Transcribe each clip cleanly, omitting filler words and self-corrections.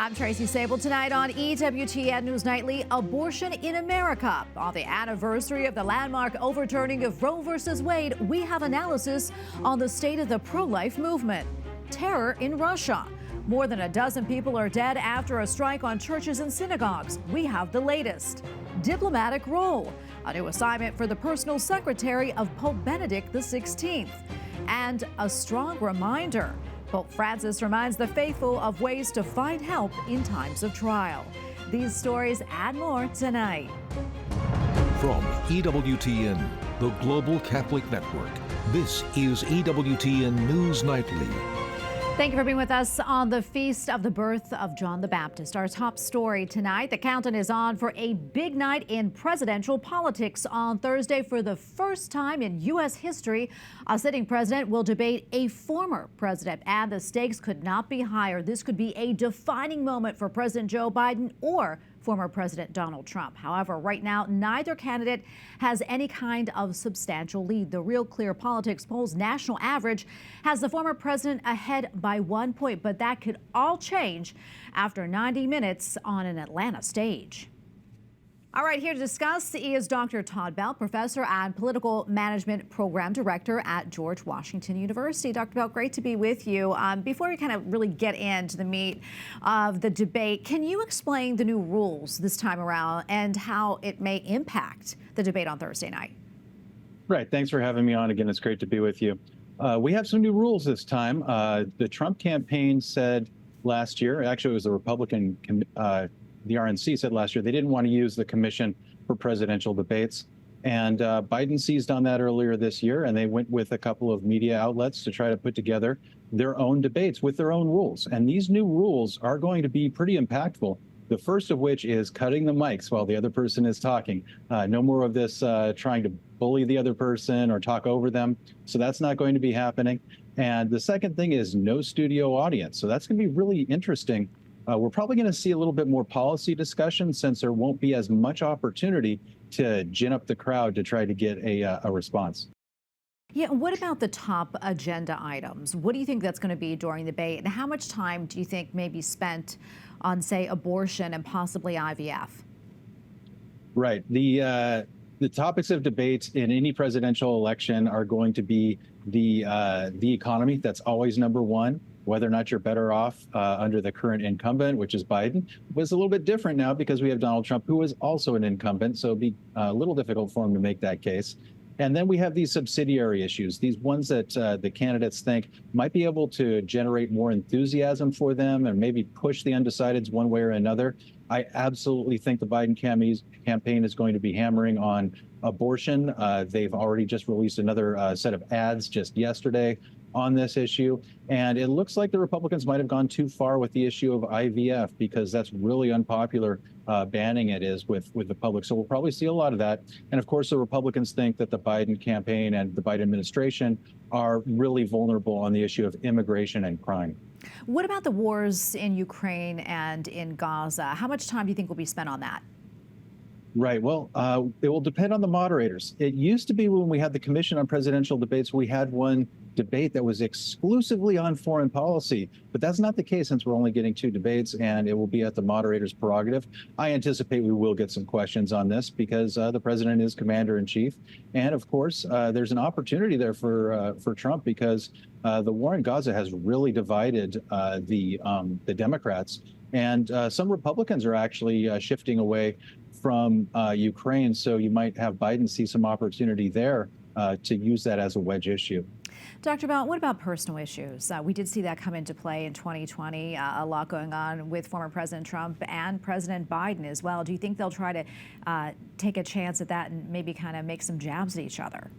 I'm Tracy Sable. Tonight on EWTN News Nightly, abortion in America. On the anniversary of the landmark overturning of Roe v. Wade, we have analysis on the state of the pro-life movement. Terror in Russia. More than a dozen people are dead after a strike on churches and synagogues. We have the latest. Diplomatic role. A new assignment for the personal secretary of Pope Benedict XVI. And a strong reminder. Pope Francis reminds the faithful of ways to find help in times of trial. These stories and more tonight. From EWTN, the Global Catholic Network, this is EWTN News Nightly. Thank you for being with us on the feast of the birth of John the Baptist. Our top story tonight, the countdown is on for a big night in presidential politics. On Thursday, for the first time in U.S. history, a sitting president will debate a former president, and the stakes could not be higher. This could be a defining moment for President Joe Biden or former President Donald Trump. However, right now, neither candidate has any kind of substantial lead. The Real Clear Politics poll's national average has the former president ahead by 1 point, but that could all change after 90 minutes on an Atlanta stage. All right, here to discuss is Dr. Todd Bell, professor and political management program director at George Washington University. Dr. Bell, great to be with you. Before we kind of really get into the meat of the debate, can you explain the new rules this time around and how it may impact the debate on Thursday night? Right. Thanks for having me on again. It's great to be with you. We have some new rules this time. The Trump campaign said last year, actually it was the Republican the RNC said last year they didn't want to use the commission for presidential debates. And Biden seized on that earlier this year, and they went with a couple of media outlets to try to put together their own debates with their own rules. And these new rules are going to be pretty impactful. The first of which is cutting the mics while the other person is talking. No more of this trying to bully the other person or talk over them. So that's not going to be happening. And the second thing is no studio audience. So that's going to be really interesting. We're probably going to see a little bit more policy discussion since there won't be as much opportunity to gin up the crowd to try to get a response. Yeah, what about the top agenda items? What do you think that's going to be during the debate? And how much time do you think may be spent on, say, abortion and possibly IVF? Right. The topics of debate in any presidential election are going to be the economy. That's always number one. Whether or not you're better off under the current incumbent, which is Biden. Was a little bit different now because we have Donald Trump, who is also an incumbent, so it'd be a little difficult for him to make that case. And then we have these subsidiary issues, these ones that the candidates think might be able to generate more enthusiasm for them and maybe push the undecideds one way or another. I absolutely think the Biden campaign is going to be hammering on abortion. They've already just released another set of ads just yesterday on this issue. And it looks like the Republicans might have gone too far with the issue of IVF because that's really unpopular, banning it is with the public. So we'll probably see a lot of that. And of course, the Republicans think that the Biden campaign and the Biden administration are really vulnerable on the issue of immigration and crime. What about the wars in Ukraine and in Gaza? How much time do you think will be spent on that? Right. Well, it will depend on the moderators. It used to be when we had the Commission on Presidential Debates, we had one debate that was exclusively on foreign policy. But that's not the case since we're only getting two debates, and it will be at the moderator's prerogative. I anticipate we will get some questions on this because the president is commander in chief. And of course, there's an opportunity there for Trump because the war in Gaza has really divided the Democrats. And some Republicans are actually shifting away from Ukraine. So you might have Biden see some opportunity there to use that as a wedge issue. Dr. Bell, what about personal issues? We did see that come into play in 2020, a lot going on with former President Trump and President Biden as well. Do you think they'll try to take a chance at that and maybe kind of make some jabs at each other?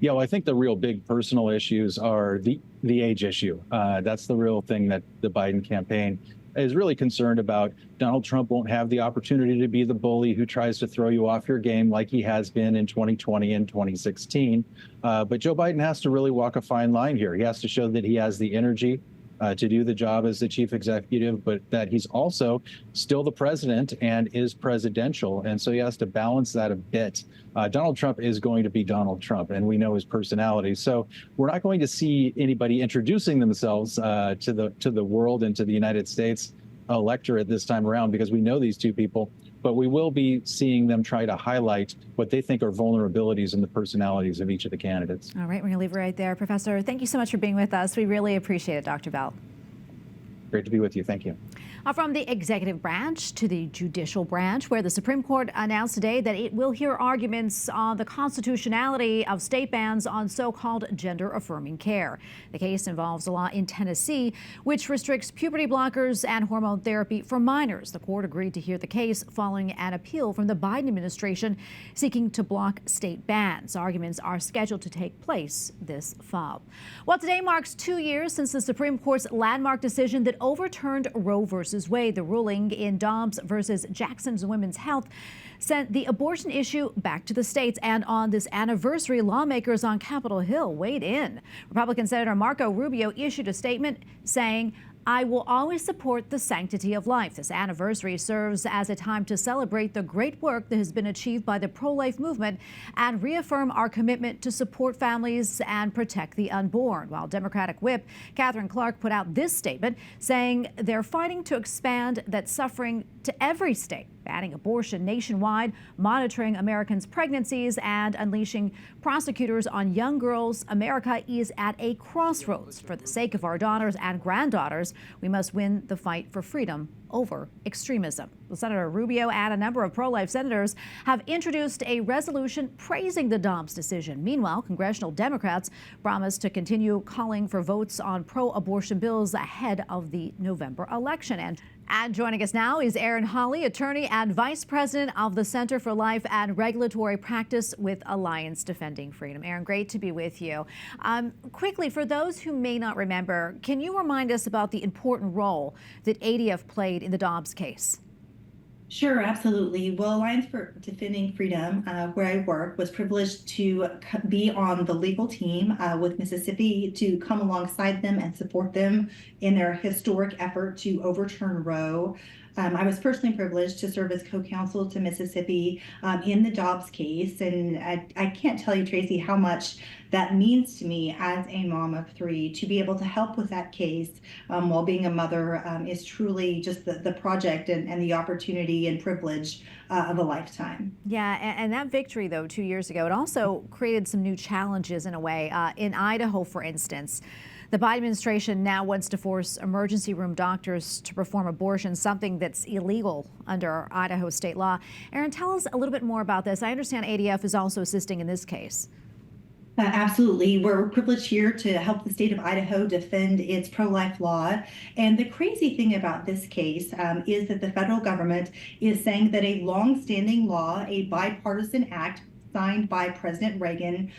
Yeah, well, I think the real big personal issues are the age issue. That's the real thing that the Biden campaign is really concerned about. Donald Trump won't have the opportunity to be the bully who tries to throw you off your game like he has been in 2020 and 2016. But Joe Biden has to really walk a fine line here. He has to show that he has the energy to do the job as the chief executive, but that he's also still the president and is presidential. And so he has to balance that a bit. Donald Trump is going to be Donald Trump, and we know his personality. So we're not going to see anybody introducing themselves to the world and to the United States electorate this time around because we know these two people, but we will be seeing them try to highlight what they think are vulnerabilities in the personalities of each of the candidates. All right, we're going to leave it right there. Professor, thank you so much for being with us. We really appreciate it, Dr. Bell. Great to be with you. Thank you. From the executive branch to the judicial branch, where the Supreme Court announced today that it will hear arguments on the constitutionality of state bans on so-called gender-affirming care. The case involves a law in Tennessee which restricts puberty blockers and hormone therapy for minors. The court agreed to hear the case following an appeal from the Biden administration seeking to block state bans. Arguments are scheduled to take place this fall. Well, today marks 2 years since the Supreme Court's landmark decision that overturned Roe versus Wade. The ruling in Dobbs versus Jackson's Women's Health sent the abortion issue back to the states. And on this anniversary, lawmakers on Capitol Hill weighed in. Republican Senator Marco Rubio issued a statement saying, "I will always support the sanctity of life. This anniversary serves as a time to celebrate the great work that has been achieved by the pro-life movement and reaffirm our commitment to support families and protect the unborn." While Democratic Whip Catherine Clark put out this statement saying they're fighting to expand that suffering to every state, banning abortion nationwide, monitoring Americans' pregnancies, and unleashing prosecutors on young girls. America is at a crossroads. For the sake of our daughters and granddaughters, we must win the fight for freedom over extremism. Well, Senator Rubio and a number of pro-life senators have introduced a resolution praising the Dobbs decision. Meanwhile, congressional Democrats promised to continue calling for votes on pro-abortion bills ahead of the November election. And joining us now is Aaron Hawley, attorney and vice president of the Center for Life and Regulatory Practice with Alliance Defending Freedom. Aaron, great to be with you. Quickly, for those who may not remember, can you remind us about the important role that ADF played in the Dobbs case? Sure, absolutely. Well, Alliance for Defending Freedom, where I work, was privileged to be on the legal team with Mississippi to come alongside them and support them in their historic effort to overturn Roe. I was personally privileged to serve as co-counsel to Mississippi in the Dobbs case. And I can't tell you, Tracy, how much that means to me as a mom of three. To be able to help with that case while being a mother is truly just the project and the opportunity and privilege of a lifetime. Yeah, and that victory, though, 2 years ago, it also created some new challenges in a way. In Idaho, for instance, the Biden administration now wants to force emergency room doctors to perform abortions, something that's illegal under Idaho state law. Aaron, tell us a little bit more about this. I understand ADF is also assisting in this case. Absolutely. We're privileged here to help the state of Idaho defend its pro-life law. And the crazy thing about this case is that the federal government is saying that a long-standing law, a bipartisan act signed by President Reagan,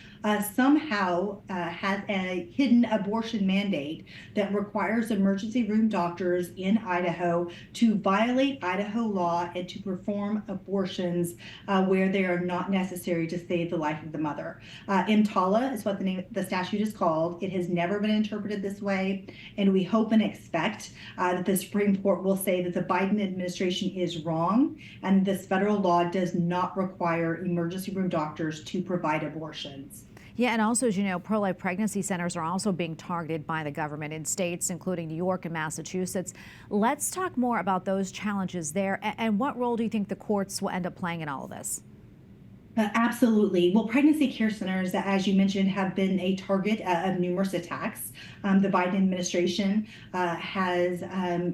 somehow has a hidden abortion mandate that requires emergency room doctors in Idaho to violate Idaho law and to perform abortions where they are not necessary to save the life of the mother. EMTALA is what the statute is called. It has never been interpreted this way, and we hope and expect that the Supreme Court will say that the Biden administration is wrong and this federal law does not require emergency room doctors to provide abortions. Yeah, and also, as you know, pro-life pregnancy centers are also being targeted by the government in states including New York and Massachusetts. Let's talk more about those challenges there. And what role do you think the courts will end up playing in all of this? Absolutely. Well, pregnancy care centers, as you mentioned, have been a target of numerous attacks. The Biden administration has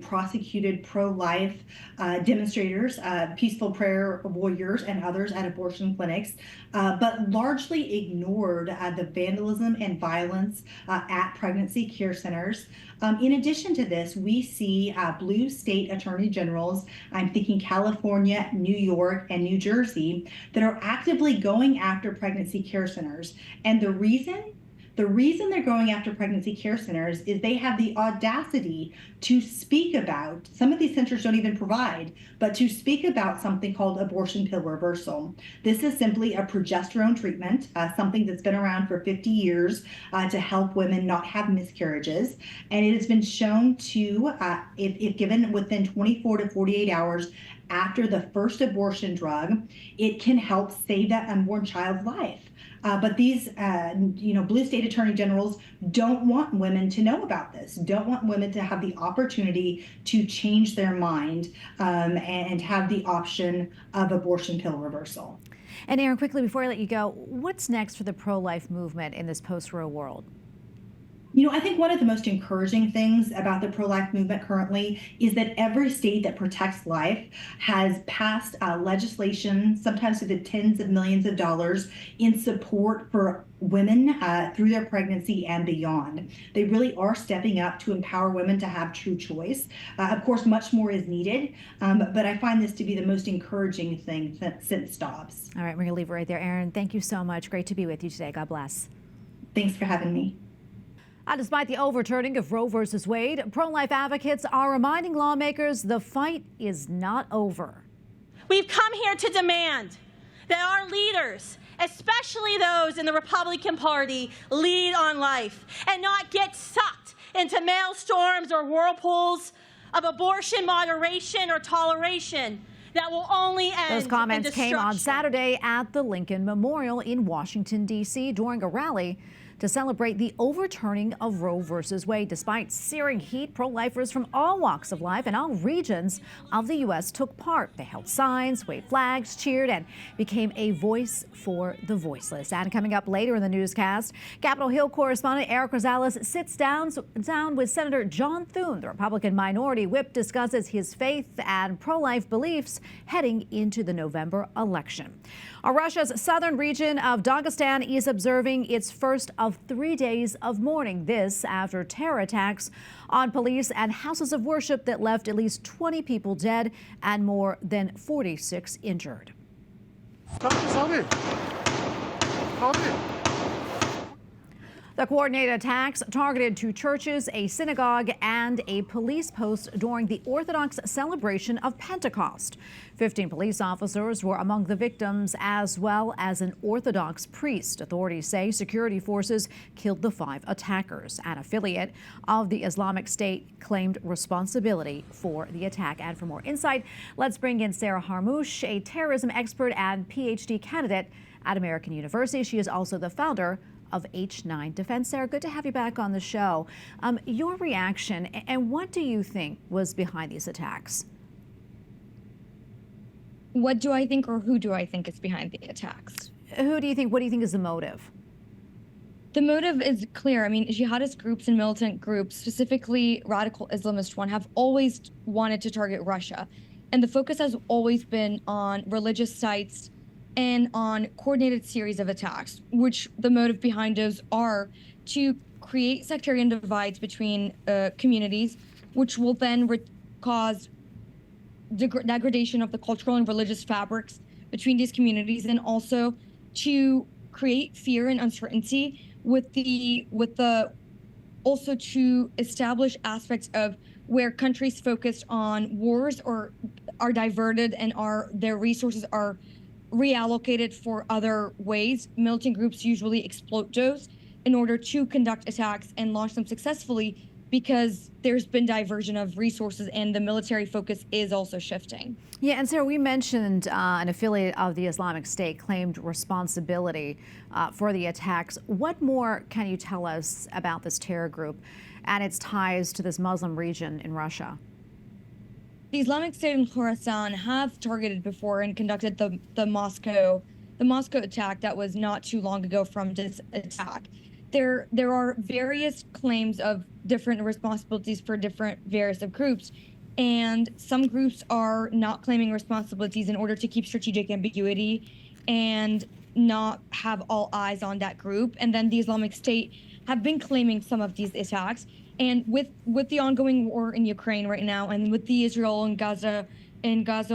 prosecuted pro-life demonstrators, peaceful prayer warriors, and others at abortion clinics, but largely ignored the vandalism and violence at pregnancy care centers. In addition to this, we see blue state attorney generals, I'm thinking California, New York, and New Jersey, that are actively going after pregnancy care centers. And the reason they're going after pregnancy care centers is they have the audacity to speak about, some of these centers don't even provide, but to speak about something called abortion pill reversal. This is simply a progesterone treatment, something that's been around for 50 years to help women not have miscarriages. And it has been shown to, if given within 24 to 48 hours after the first abortion drug, it can help save that unborn child's life. But these, blue state attorney generals don't want women to know about this, don't want women to have the opportunity to change their mind and have the option of abortion pill reversal. And Aaron, quickly before I let you go, what's next for the pro-life movement in this post-Roe world? I think one of the most encouraging things about the pro-life movement currently is that every state that protects life has passed legislation, sometimes to the tens of millions of dollars, in support for women through their pregnancy and beyond. They really are stepping up to empower women to have true choice. Of course, much more is needed, but I find this to be the most encouraging thing since Dobbs. All right, we're going to leave it right there. Aaron, thank you so much. Great to be with you today. God bless. Thanks for having me. Despite the overturning of Roe versus Wade, pro-life advocates are reminding lawmakers the fight is not over. We've come here to demand that our leaders, especially those in the Republican Party, lead on life and not get sucked into maelstorms or whirlpools of abortion moderation or toleration that will only end Those comments in came on destruction. Saturday at the Lincoln Memorial in Washington, D.C. during a rally to celebrate the overturning of Roe versus Wade. Despite searing heat, pro-lifers from all walks of life and all regions of the U.S. took part. They held signs, waved flags, cheered, and became a voice for the voiceless. And coming up later in the newscast, Capitol Hill correspondent Eric Rosales sits down with Senator Thune. The Republican minority whip discusses his faith and pro-life beliefs heading into the November election. Russia's southern region of Dagestan is observing its first of 3 days of mourning. This after terror attacks on police and houses of worship that left at least 20 people dead and more than 46 injured. The coordinated attacks targeted two churches, a synagogue, and a police post during the Orthodox celebration of Pentecost. 15 police officers were among the victims, as well as an Orthodox priest. Authorities say security forces killed the 5 attackers. An affiliate of the Islamic State claimed responsibility for the attack. And for more insight, let's bring in Sarah Harmouche, a terrorism expert and PhD candidate at American University. She is also the founder of H9 Defense. Sarah, good to have you back on the show. Your reaction and what do you think was behind these attacks? What do I think, or who do I think is behind the attacks? What do you think is the motive? The motive is clear. I mean, jihadist groups and militant groups, specifically radical Islamist one, have always wanted to target Russia. And the focus has always been on religious sites and on coordinated series of attacks, which the motive behind those are to create sectarian divides between communities, which will then cause degradation of the cultural and religious fabrics between these communities, and also to create fear and uncertainty also to establish aspects of where countries focused on wars or are diverted and their resources are reallocated for other ways. Militant groups usually exploit those in order to conduct attacks and launch them successfully, because there's been diversion of resources and the military focus is also shifting. Yeah, and Sarah, we mentioned an affiliate of the Islamic State claimed responsibility for the attacks. What more can you tell us about this terror group and its ties to this Muslim region in Russia? The Islamic State in Khorasan have targeted before and conducted the Moscow attack that was not too long ago from this attack. There are various claims of different responsibilities for various groups, and some groups are not claiming responsibilities in order to keep strategic ambiguity and not have all eyes on that group. And then the Islamic State have been claiming some of these attacks. And with the ongoing war in Ukraine right now, and with the Israel and Gaza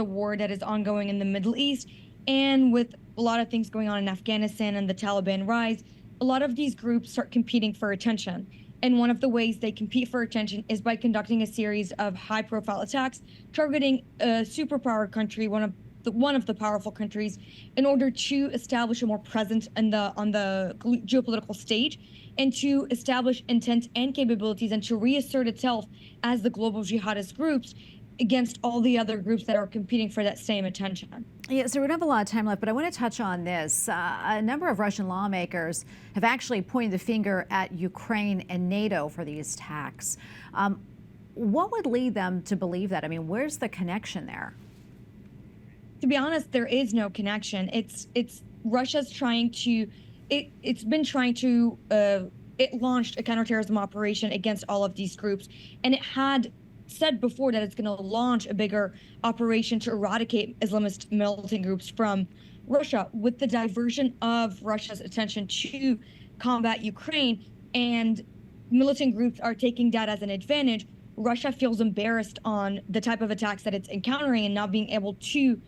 war that is ongoing in the Middle East, and with a lot of things going on in Afghanistan and the Taliban rise, a lot of these groups start competing for attention. And one of the ways they compete for attention is by conducting a series of high-profile attacks targeting a superpower country, one of the powerful countries, in order to establish a more presence on the geopolitical stage, and to establish intent and capabilities, and to reassert itself as the global jihadist groups against all the other groups that are competing for that same attention. Yeah, so we don't have a lot of time left, but I want to touch on this. A number of Russian lawmakers have actually pointed the finger at Ukraine and NATO for these attacks. What would lead them to believe that? I mean, where's the connection there? To be honest, there is no connection. It's Russia's trying to. It's been trying to. It launched a counterterrorism operation against all of these groups, and it had said before that it's going to launch a bigger operation to eradicate Islamist militant groups from Russia. With the diversion of Russia's attention to combat Ukraine, and militant groups are taking that as an advantage, Russia feels embarrassed on the type of attacks that it's encountering and not being able to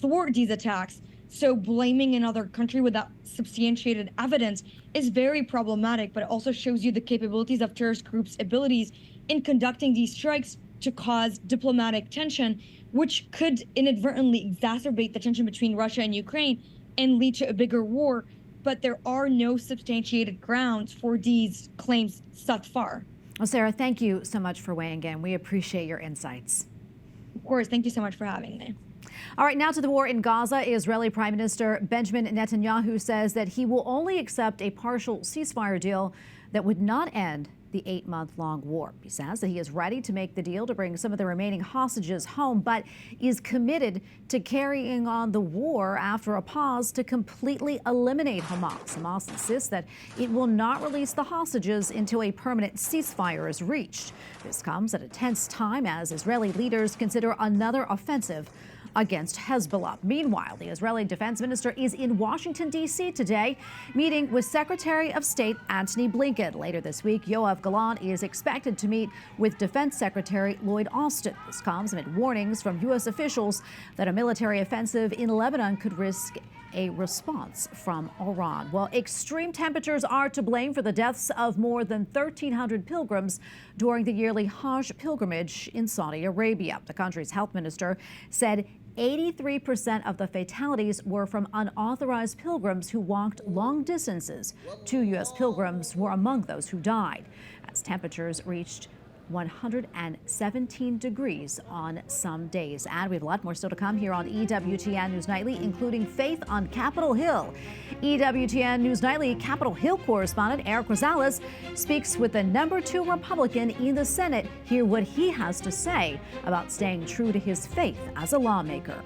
thwart these attacks. So blaming another country without substantiated evidence is very problematic, but it also shows you the capabilities of terrorist groups' abilities in conducting these strikes to cause diplomatic tension, which could inadvertently exacerbate the tension between Russia and Ukraine and lead to a bigger war. But there are no substantiated grounds for these claims thus far. Well, Sarah, thank you so much for weighing in. We appreciate your insights. Of course, thank you so much for having me. All right, now to the war in Gaza. Israeli Prime Minister Benjamin Netanyahu says that he will only accept a partial ceasefire deal that would not end the 8-month-long war. He says that he is ready to make the deal to bring some of the remaining hostages home, but is committed to carrying on the war after a pause to completely eliminate Hamas. Hamas insists that it will not release the hostages until a permanent ceasefire is reached. This comes at a tense time as Israeli leaders consider another offensive against Hezbollah. Meanwhile, the Israeli defense minister is in Washington, D.C. today, meeting with Secretary of State Antony Blinken. Later this week, Yoav Gallant is expected to meet with Defense Secretary Lloyd Austin. This comes amid warnings from U.S. officials that a military offensive in Lebanon could risk a response from Iran. Well, extreme temperatures are to blame for the deaths of more than 1,300 pilgrims during the yearly Hajj pilgrimage in Saudi Arabia. The country's health minister said 83% of the fatalities were from unauthorized pilgrims who walked long distances. 2 U.S. pilgrims were among those who died, as temperatures reached 117 degrees on some days. And we have a lot more still to come here on EWTN News Nightly, including faith on Capitol Hill. EWTN News Nightly Capitol Hill correspondent Eric Rosales speaks with the #2 Republican in the Senate. Hear what he has to say about staying true to his faith as a lawmaker.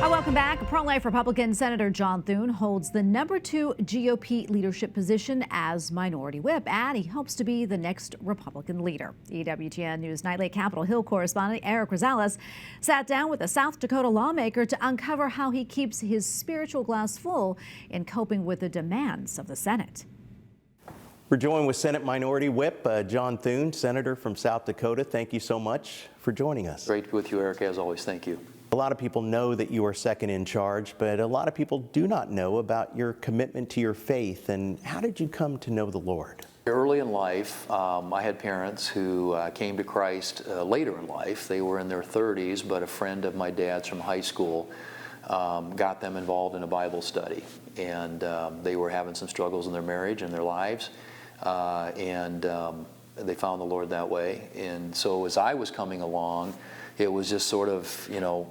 Welcome back. Pro-life Republican Senator John Thune holds the #2 GOP leadership position as minority whip, and he hopes to be the next Republican leader. EWTN News Nightly Capitol Hill correspondent Eric Rosales sat down with a South Dakota lawmaker to uncover how he keeps his spiritual glass full in coping with the demands of the Senate. We're joined with Senate Minority Whip John Thune, Senator from South Dakota. Thank you so much for joining us. Great to be with you, Eric, as always. Thank you. A lot of people know that you are second in charge, but a lot of people do not know about your commitment to your faith. And how did you come to know the Lord? Early in life, I had parents who came to Christ later in life. They were in their 30s, but a friend of my dad's from high school got them involved in a Bible study. And they were having some struggles in their marriage and their lives. And they found the Lord that way. And so as I was coming along, it was just sort of, you know,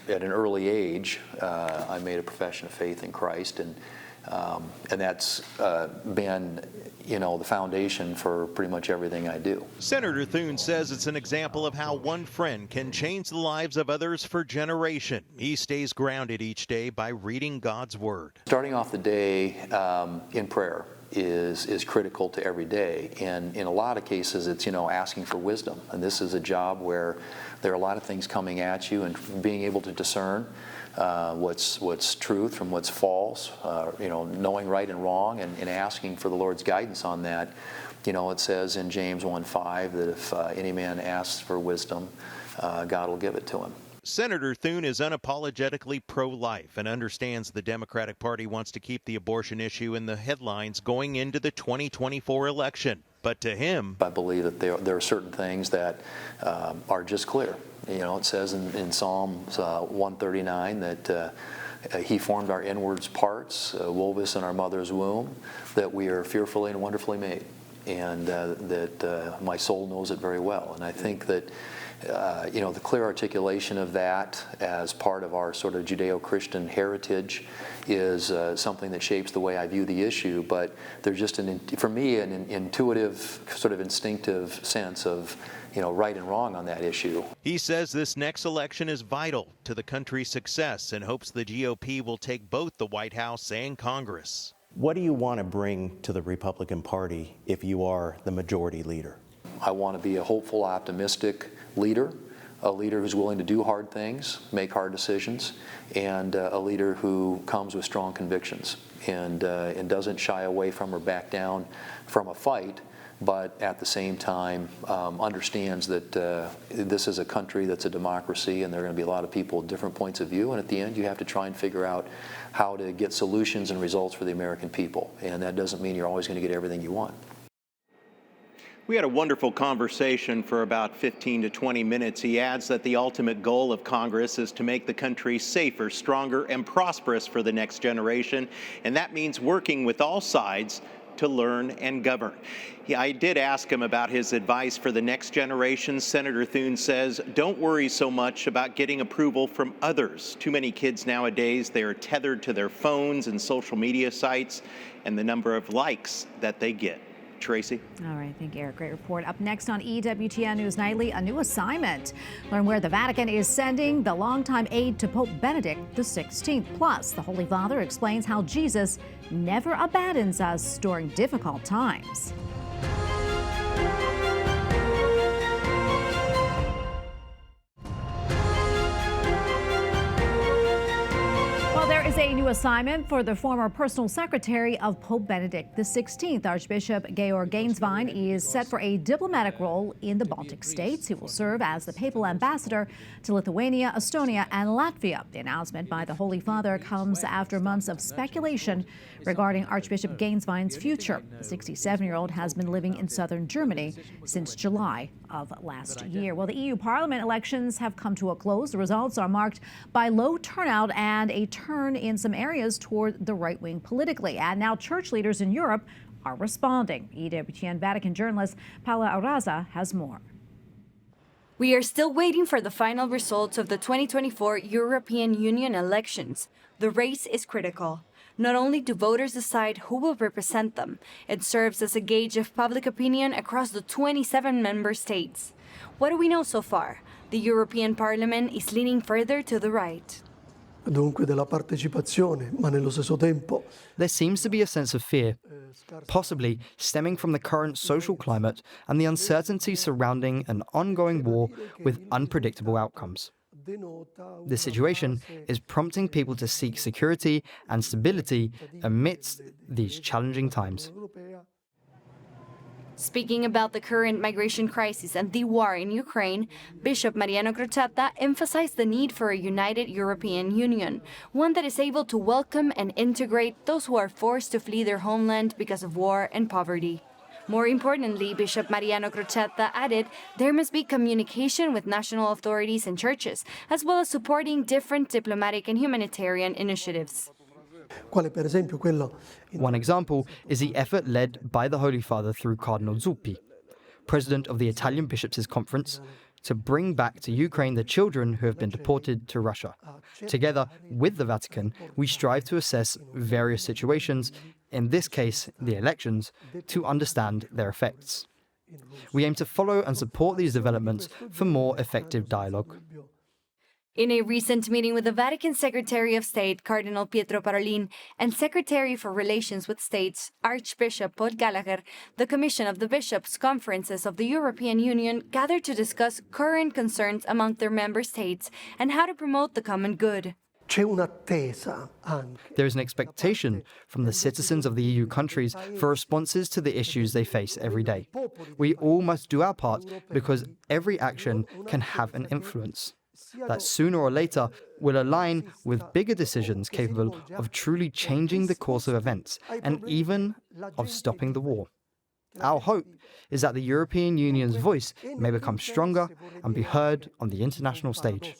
at an early age, I made a profession of faith in Christ, and that's been, you know, the foundation for pretty much everything I do. Senator Thune says it's an example of how one friend can change the lives of others for generations. He stays grounded each day by reading God's Word. Starting off the day in prayer is critical to every day, and in a lot of cases it's, you know, asking for wisdom. And this is a job where there are a lot of things coming at you, and being able to discern what's truth from what's false, you know, knowing right and wrong, and asking for the Lord's guidance on that. You know, it says in James 1:5 that if any man asks for wisdom, God will give it to him. Senator Thune is unapologetically pro-life and understands the Democratic Party wants to keep the abortion issue in the headlines going into the 2024 election. But to him, I believe that there are certain things that are just clear. You know, it says in Psalms 139 that He formed our inwards parts, wove us in our mother's womb, that we are fearfully and wonderfully made, and that my soul knows it very well. And I think that the clear articulation of that as part of our sort of Judeo-Christian heritage is something that shapes the way I view the issue. But there's just, for me, an intuitive, sort of instinctive sense of right and wrong on that issue. He says this next election is vital to the country's success and hopes the GOP will take both the White House and Congress. What do you want to bring to the Republican Party if you are the majority leader? I want to be a hopeful, optimistic leader, a leader who's willing to do hard things, make hard decisions, and a leader who comes with strong convictions and doesn't shy away from or back down from a fight, but at the same time understands that this is a country that's a democracy, and there are going to be a lot of people with different points of view, and at the end you have to try and figure out how to get solutions and results for the American people, and that doesn't mean you're always going to get everything you want. We had a wonderful conversation for about 15 to 20 minutes. He adds that the ultimate goal of Congress is to make the country safer, stronger, and prosperous for the next generation, and that means working with all sides to learn and govern. I did ask him about his advice for the next generation. Senator Thune says, don't worry so much about getting approval from others. Too many kids nowadays, they are tethered to their phones and social media sites and the number of likes that they get. Tracy? All right, thank you, Eric. Great report. Up next on EWTN News Nightly, a new assignment. Learn where the Vatican is sending the longtime aide to Pope Benedict XVI. Plus, the Holy Father explains how Jesus never abandons us during difficult times. There is a new assignment for the former personal secretary of Pope Benedict XVI. Archbishop Georg Gainswein is set for a diplomatic role in the Baltic states. He will serve as the papal ambassador to Lithuania, Estonia, and Latvia. The announcement by the Holy Father comes after months of speculation regarding Archbishop Gainswein's future. The 67-year-old has been living in southern Germany since July of last year. Well, the EU Parliament elections have come to a close. The results are marked by low turnout and a turn in some areas toward the right wing politically. And now church leaders in Europe are responding. EWTN Vatican journalist Paula Arraza has more. We are still waiting for the final results of the 2024 European Union elections. The race is critical. Not only do voters decide who will represent them, it serves as a gauge of public opinion across the 27 member states. What do we know so far? The European Parliament is leaning further to the right. Dunque della partecipazione, ma nello stesso tempo. There seems to be a sense of fear, possibly stemming from the current social climate and the uncertainty surrounding an ongoing war with unpredictable outcomes. This situation is prompting people to seek security and stability amidst these challenging times. Speaking about the current migration crisis and the war in Ukraine, Bishop Mariano Crocetta emphasized the need for a united European Union, one that is able to welcome and integrate those who are forced to flee their homeland because of war and poverty. More importantly, Bishop Mariano Crocetta added there must be communication with national authorities and churches, as well as supporting different diplomatic and humanitarian initiatives. One example is the effort led by the Holy Father through Cardinal Zuppi, president of the Italian Bishops' Conference, to bring back to Ukraine the children who have been deported to Russia. Together with the Vatican, we strive to assess various situations, in this case the elections, to understand their effects. We aim to follow and support these developments for more effective dialogue. In a recent meeting with the Vatican Secretary of State, Cardinal Pietro Parolin, and Secretary for Relations with States, Archbishop Paul Gallagher, the Commission of the Bishops' Conferences of the European Union gathered to discuss current concerns among their member states and how to promote the common good. There is an expectation from the citizens of the EU countries for responses to the issues they face every day. We all must do our part because every action can have an influence that sooner or later will align with bigger decisions capable of truly changing the course of events and even of stopping the war. Our hope is that the European Union's voice may become stronger and be heard on the international stage.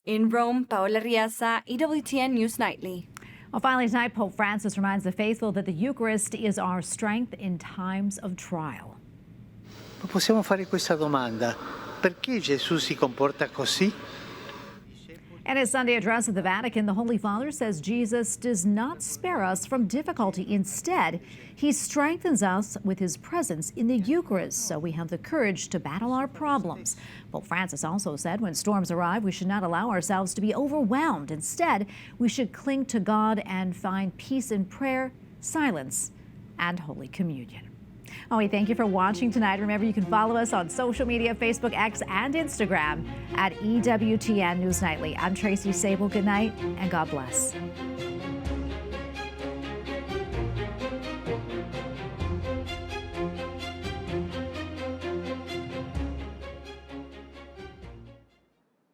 In Rome, Paola Riasa, EWTN News Nightly. Well, finally tonight, Pope Francis reminds the faithful that the Eucharist is our strength in times of trial. Ma possiamo fare questa domanda: perché Gesù si comporta così? In his Sunday address at the Vatican, the Holy Father says Jesus does not spare us from difficulty. Instead, he strengthens us with his presence in the Eucharist, so we have the courage to battle our problems. Pope Francis also said when storms arrive, we should not allow ourselves to be overwhelmed. Instead, we should cling to God and find peace in prayer, silence, and Holy Communion. Oh, we thank you for watching tonight. Remember, you can follow us on social media, Facebook, X, and Instagram at EWTN News Nightly. I'm Tracy Sable. Good night, and God bless.